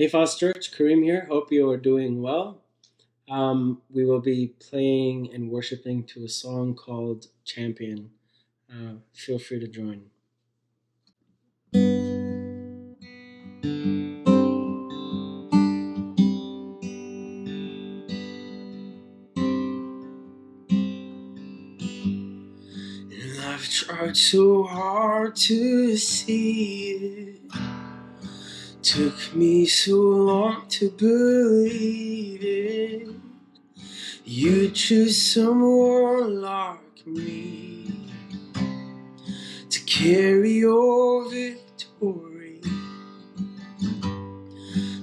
Hey fos.church, Kareem here. Hope you are doing well. We will be playing and worshiping to a song called Champion. Feel free to join. And I've tried so hard to see it. Took me so long to believe it. You choose someone like me to carry your victory.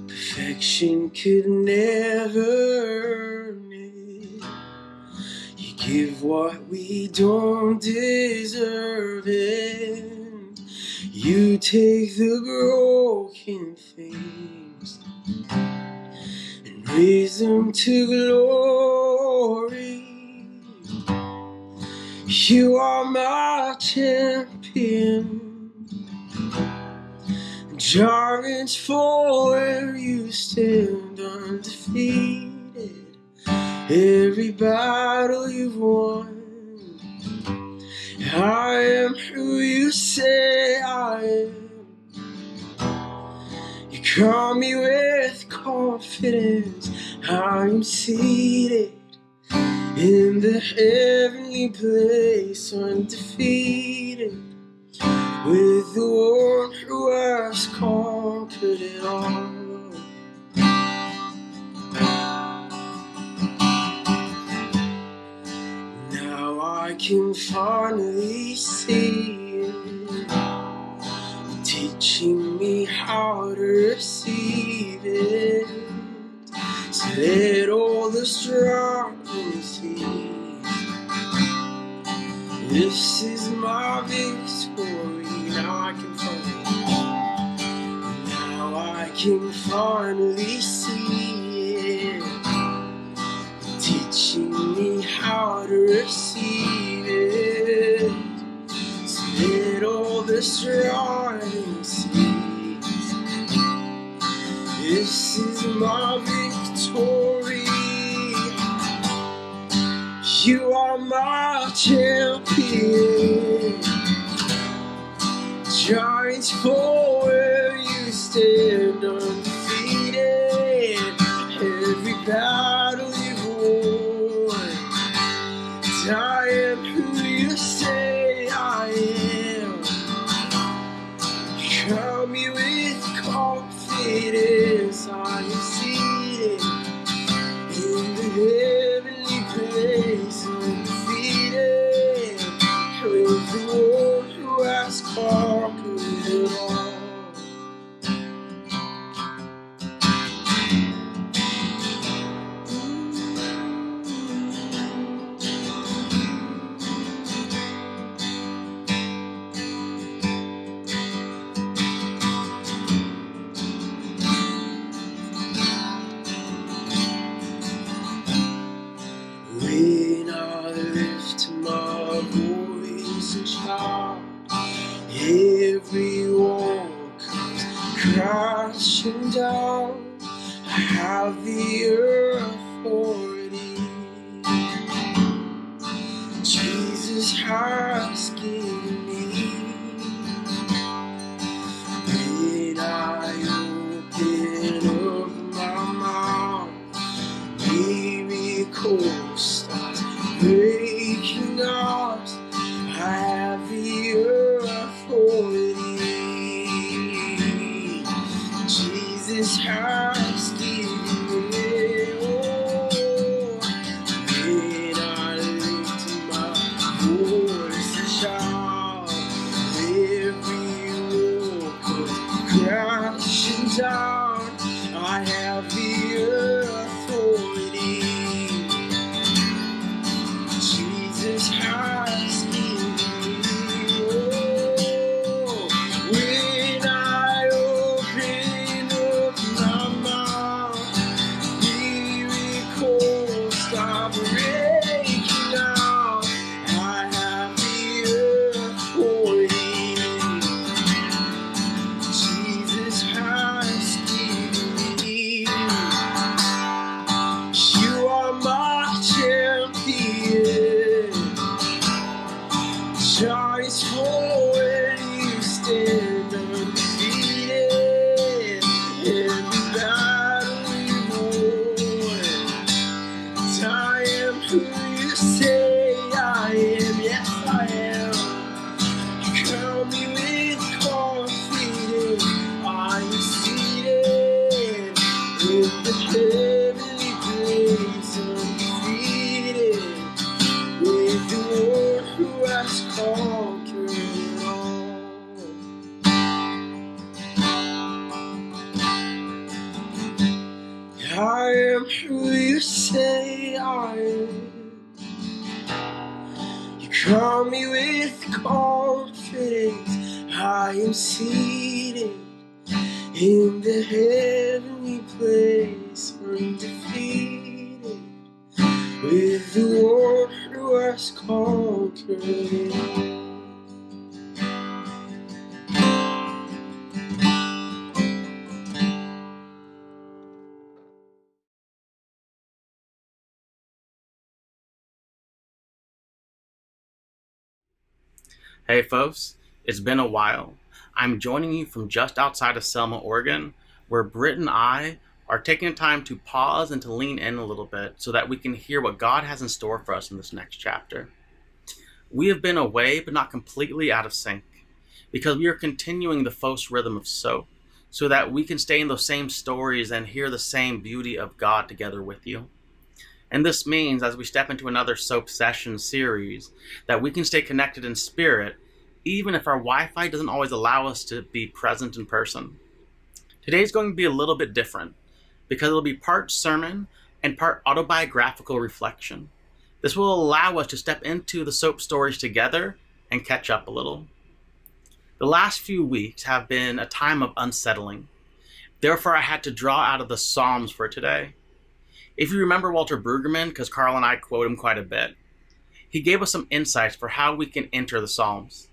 Perfection could never earn it. You give what we don't deserve, and you take the broken things and raise them to glory. You are my champion. Giants fall where you stand undefeated. Every battle you've won. I am who you say I am. You call me with confidence. I am seated in the heavenly place, undefeated, with the one who has conquered it all. Now I can finally see it, teaching me how to receive it. So let all the struggling cease. This is my victory. Now I can finally see it, teaching me how to receive it. So let all the striving cease. This is my victory. You are my champion. Giants fall where you stand undefeated. Every battle you've won. I am who you say I am. Crown me with confidence. I am seated in the heavenly place, undefeated, with the one who has conquered it all. When I lift my voice and shout, every wall comes crashing down. I have the authority Jesus has given me. When I open up my mouth, miracles start breaking out. I have the authority Jesus has given me. Oh, when I lift my voice and shout, every wall comes crashing down. I have the authority Jesus has given me. Oh, when I open up my mouth, miracles start breaking out. I have the authority Jesus has given me. who you say I am, yes I am. You crown me with confidence. I am seated in the heavenly place, undefeated, with the one who has conquered it all. I am who you say I am. You crown me with confidence. I am seated in the heavenly place, undefeated, with the one who has conquered it all. Hey folks, it's been a while. I'm joining you from just outside of Selma, Oregon, where Britt and I are taking time to pause and to lean in a little bit so that we can hear what God has in store for us in this next chapter. We have been away, but not completely out of sync, because we are continuing the fos rhythm of soap, so that we can stay in those same stories and hear the same beauty of God together with you. And this means, as we step into another soap session series, that we can stay connected in spirit, even if our Wi-Fi doesn't always allow us to be present in person. Today's going to be a little bit different, because it'll be part sermon and part autobiographical reflection. This will allow us to step into the soap stories together and catch up a little. The last few weeks have been a time of unsettling. Therefore, I had to draw out of the Psalms for today. If you remember Walter Brueggemann, because Carl and I quote him quite a bit, he gave us some insights for how we can enter the Psalms.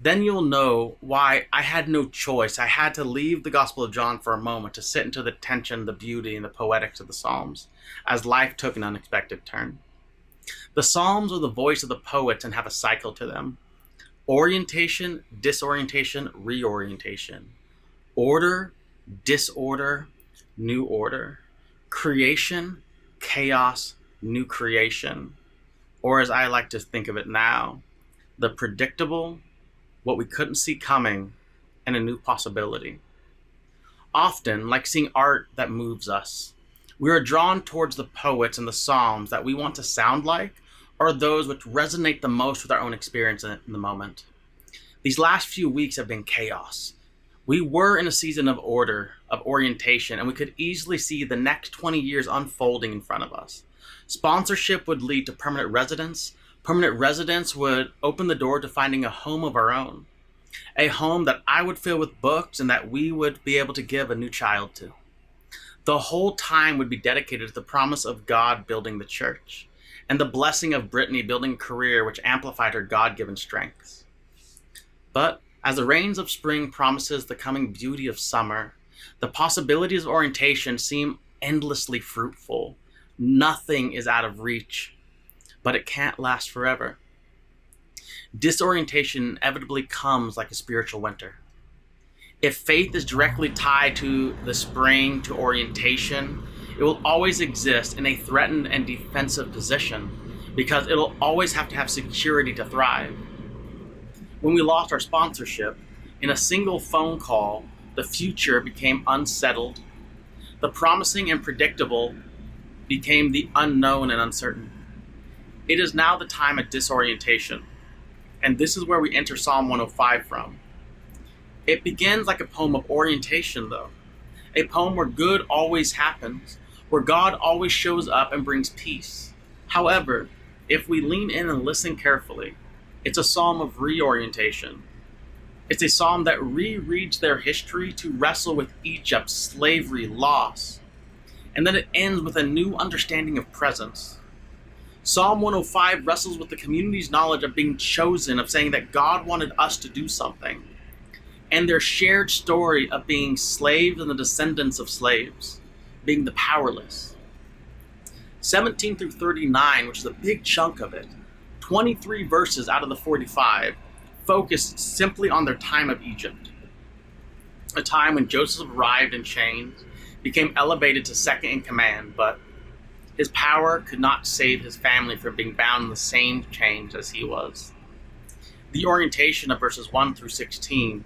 Then you'll know why I had no choice. I had to leave the Gospel of John for a moment to sit into the tension, the beauty, and the poetics of the Psalms, as life took an unexpected turn. The Psalms are the voice of the poets and have a cycle to them. Orientation, disorientation, reorientation. Order, disorder, new order. Creation, chaos, new creation. Or as I like to think of it now, the predictable, what we couldn't see coming, and a new possibility. Often, like seeing art that moves us, we are drawn towards the poets and the Psalms that we want to sound like, or those which resonate the most with our own experience in the moment. These last few weeks have been chaos. We were in a season of order, of orientation, and we could easily see the next 20 years unfolding in front of us. Sponsorship would lead to permanent residence. Permanent residence would open the door to finding a home of our own. A home that I would fill with books and that we would be able to give a new child to. The whole time would be dedicated to the promise of God building the church, and the blessing of Brittany building a career which amplified her God-given strengths. But as the rains of spring promises the coming beauty of summer, the possibilities of orientation seem endlessly fruitful. Nothing is out of reach, but it can't last forever. Disorientation inevitably comes like a spiritual winter. If faith is directly tied to the spring, to orientation, it will always exist in a threatened and defensive position, because it'll always have to have security to thrive. When we lost our sponsorship, in a single phone call, the future became unsettled. The promising and predictable became the unknown and uncertain. It is now the time of disorientation, and this is where we enter Psalm 105 from. It begins like a poem of orientation, though, a poem where good always happens, where God always shows up and brings peace. However, if we lean in and listen carefully, it's a psalm of reorientation. It's a psalm that rereads their history to wrestle with Egypt, slavery, loss. And then it ends with a new understanding of presence. Psalm 105 wrestles with the community's knowledge of being chosen, of saying that God wanted us to do something, and their shared story of being slaves and the descendants of slaves, being the powerless. 17 through 39, which is a big chunk of it, 23 verses out of the 45, focused simply on their time of Egypt. A time when Joseph arrived in chains, became elevated to second in command, but His power could not save his family from being bound in the same chains as he was. The orientation of verses 1 through 16,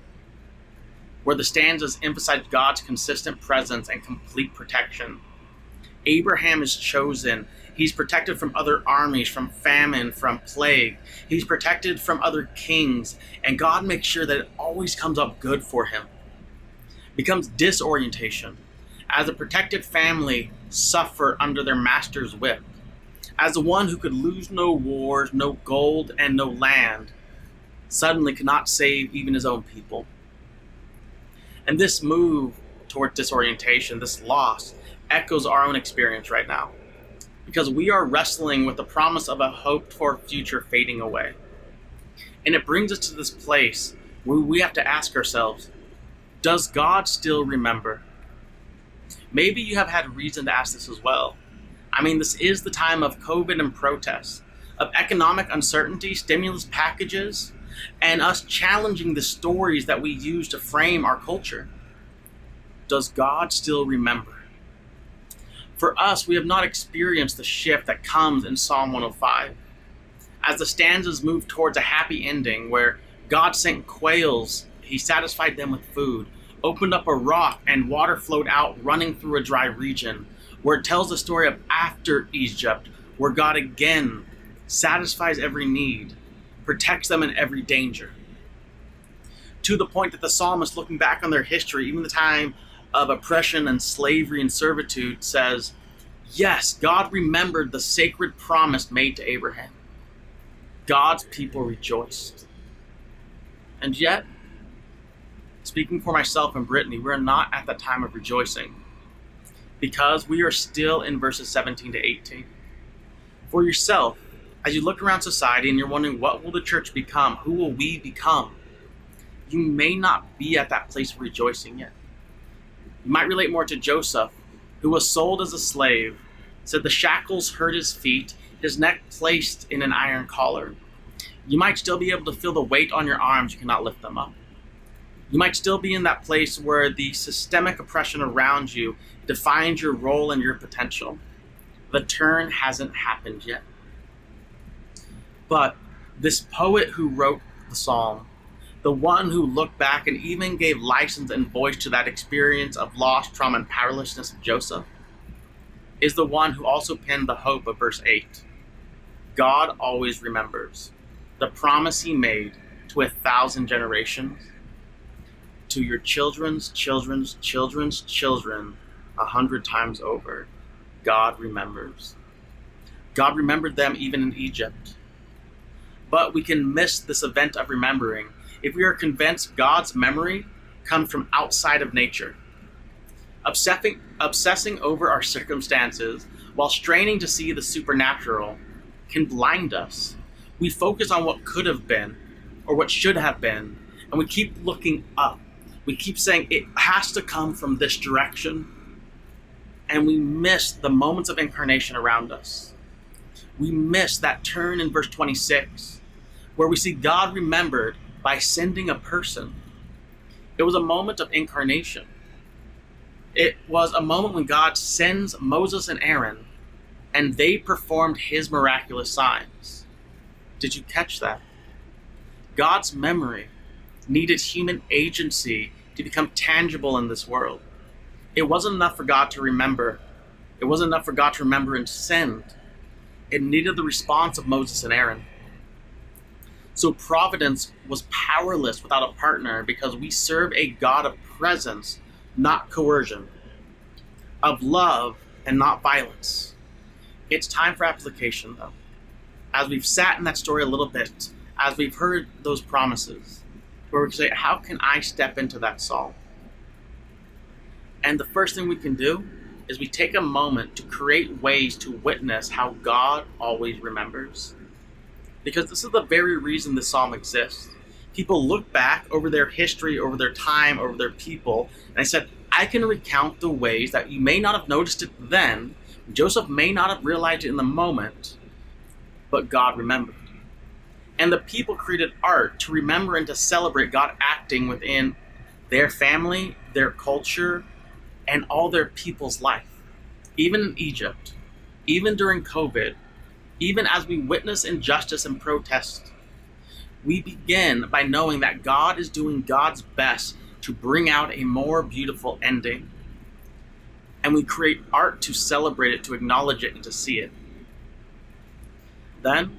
where the stanzas emphasize God's consistent presence and complete protection. Abraham is chosen. He's protected from other armies, from famine, from plague. He's protected from other kings, and God makes sure that it always comes up good for him. Becomes disorientation, as a protected family suffer under their master's whip. As the one who could lose no wars, no gold, and no land, suddenly cannot save even his own people. And this move toward disorientation, this loss, echoes our own experience right now, because we are wrestling with the promise of a hoped-for future fading away. And it brings us to this place where we have to ask ourselves, does God still remember? Maybe you have had reason to ask this as well. I mean, this is the time of COVID and protests, of economic uncertainty, stimulus packages, and us challenging the stories that we use to frame our culture. Does God still remember? For us, we have not experienced the shift that comes in Psalm 105. As the stanzas move towards a happy ending where God sent quails, he satisfied them with food, opened up a rock and water flowed out running through a dry region, where it tells the story of after Egypt, where God again satisfies every need, protects them in every danger. To the point that the psalmist, looking back on their history, even the time of oppression and slavery and servitude, says, yes, God remembered the sacred promise made to Abraham. God's people rejoiced. And yet, speaking for myself and Brittany, we're not at that time of rejoicing, because we are still in verses 17 to 18. For yourself, as you look around society and you're wondering, what will the church become? Who will we become? You may not be at that place of rejoicing yet. You might relate more to Joseph, who was sold as a slave, said the shackles hurt his feet, his neck placed in an iron collar. You might still be able to feel the weight on your arms, you cannot lift them up. You might still be in that place where the systemic oppression around you defines your role and your potential. The turn hasn't happened yet. But this poet who wrote the psalm, the one who looked back and even gave license and voice to that experience of loss, trauma, and powerlessness of Joseph, is the one who also penned the hope of verse 8. God always remembers the promise he made to 1,000 generations, to your children's children's children's children 100 times over. God remembers. God remembered them even in Egypt. But we can miss this event of remembering if we are convinced God's memory comes from outside of nature. Obsessing over our circumstances while straining to see the supernatural can blind us. We focus on what could have been or what should have been, and we keep looking up. We keep saying it has to come from this direction, and we miss the moments of incarnation around us. We miss that turn in verse 26, where we see God remembered by sending a person. It was a moment of incarnation. It was a moment when God sends Moses and Aaron, and they performed his miraculous signs. Did you catch that? God's memory needed human agency to become tangible in this world. It wasn't enough for God to remember. It wasn't enough for God to remember and send. It needed the response of Moses and Aaron. So providence was powerless without a partner, because we serve a God of presence, not coercion, of love and not violence. It's time for application, though. As we've sat in that story a little bit, as we've heard those promises, where we say, how can I step into that psalm? And the first thing we can do is we take a moment to create ways to witness how God always remembers. Because this is the very reason this psalm exists. People look back over their history, over their time, over their people, and they said, I can recount the ways that you may not have noticed it then, Joseph may not have realized it in the moment, but God remembered. And the people created art to remember and to celebrate God acting within their family, their culture, and all their people's life. Even in Egypt, Even during COVID, even as we witness injustice and protest, we begin by knowing that God is doing God's best to bring out a more beautiful ending. And we create art to celebrate it, to acknowledge it, and to see it. Then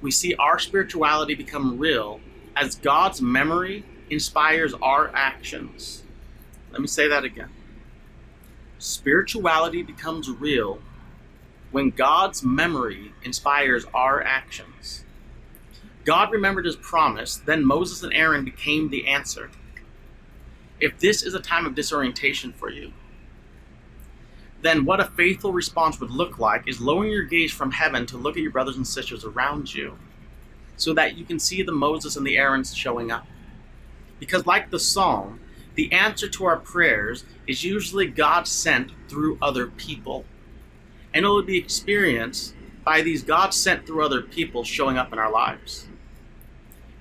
we see our spirituality become real as God's memory inspires our actions. Let me say that again. Spirituality becomes real when God's memory inspires our actions. God remembered his promise, then Moses and Aaron became the answer. If this is a time of disorientation for you, then what a faithful response would look like is lowering your gaze from heaven to look at your brothers and sisters around you so that you can see the Moses and the Aarons showing up. Because like the song, the answer to our prayers is usually God sent through other people. And it will be experienced by these God sent through other people showing up in our lives.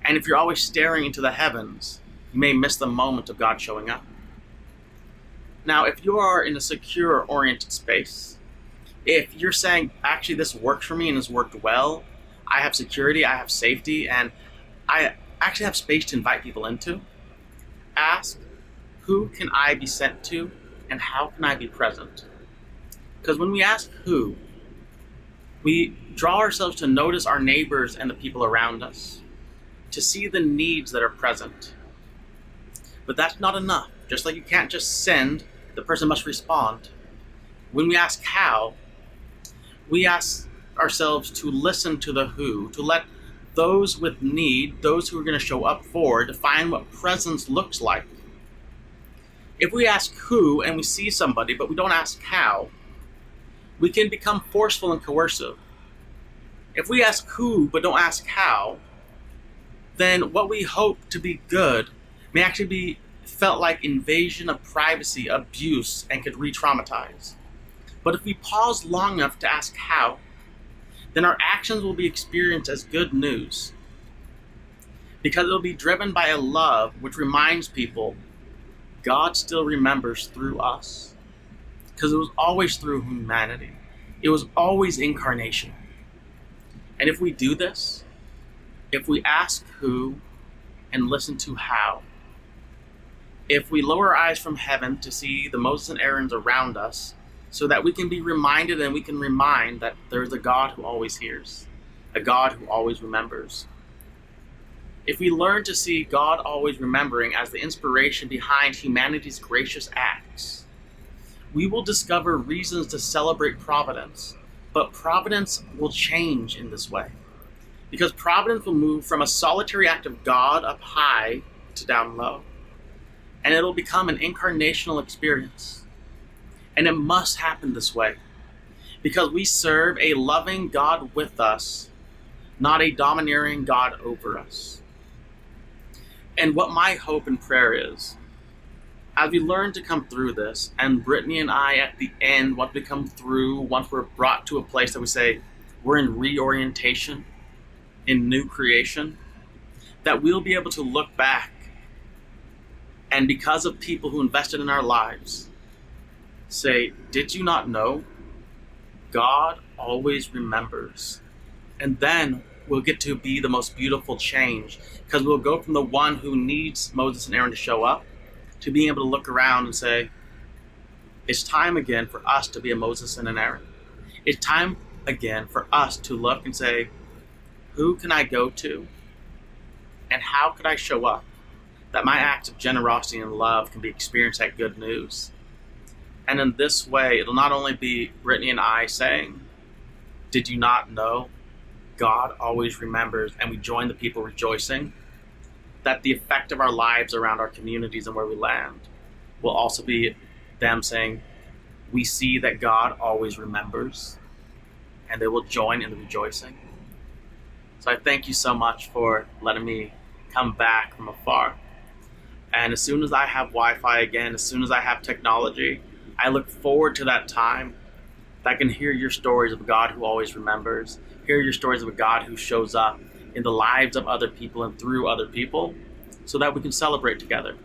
And if you're always staring into the heavens, you may miss the moment of God showing up. Now, if you are in a secure oriented space, if you're saying, actually, this worked for me and has worked well, I have security, I have safety, and I actually have space to invite people into, ask, who can I be sent to and how can I be present? Because when we ask who, we draw ourselves to notice our neighbors and the people around us, to see the needs that are present. But that's not enough. Just like you can't just send, the person must respond. When we ask how, we ask ourselves to listen to the who, to let those with need, those who are going to show up for, define what presence looks like. If we ask who and we see somebody, but we don't ask how, we can become forceful and coercive. If we ask who but don't ask how, then what we hope to be good may actually be felt like invasion of privacy, abuse, and could re-traumatize. But if we pause long enough to ask how, then our actions will be experienced as good news. Because it will be driven by a love which reminds people God still remembers through us. Because it was always through humanity. It was always incarnation. And if we do this, if we ask who and listen to how, if we lower our eyes from heaven to see the Moses and Aarons around us, so that we can be reminded and we can remind that there's a God who always hears, a God who always remembers. If we learn to see God always remembering as the inspiration behind humanity's gracious acts, we will discover reasons to celebrate providence, but providence will change in this way. Because providence will move from a solitary act of God up high to down low. And it'll become an incarnational experience. And it must happen this way. Because we serve a loving God with us, not a domineering God over us. And what my hope and prayer is, as we learn to come through this, and Brittany and I at the end, once we come through, once we're brought to a place that we say, we're in reorientation, in new creation, that we'll be able to look back and because of people who invested in our lives, say, did you not know? God always remembers. And then we'll get to be the most beautiful change because we'll go from the one who needs Moses and Aaron to show up to being able to look around and say, it's time again for us to be a Moses and an Aaron. It's time again for us to look and say, who can I go to? And how could I show up? That my acts of generosity and love can be experienced at good news. And in this way, it'll not only be Brittany and I saying, did you not know? God always remembers, and we join the people rejoicing, that the effect of our lives around our communities and where we land will also be them saying, we see that God always remembers, and they will join in the rejoicing. So I thank you so much for letting me come back from afar. And as soon as I have Wi-Fi again, as soon as I have technology, I look forward to that time that I can hear your stories of a God who always remembers, hear your stories of a God who shows up in the lives of other people and through other people so that we can celebrate together.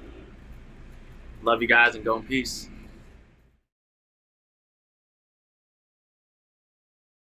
Love you guys and go in peace.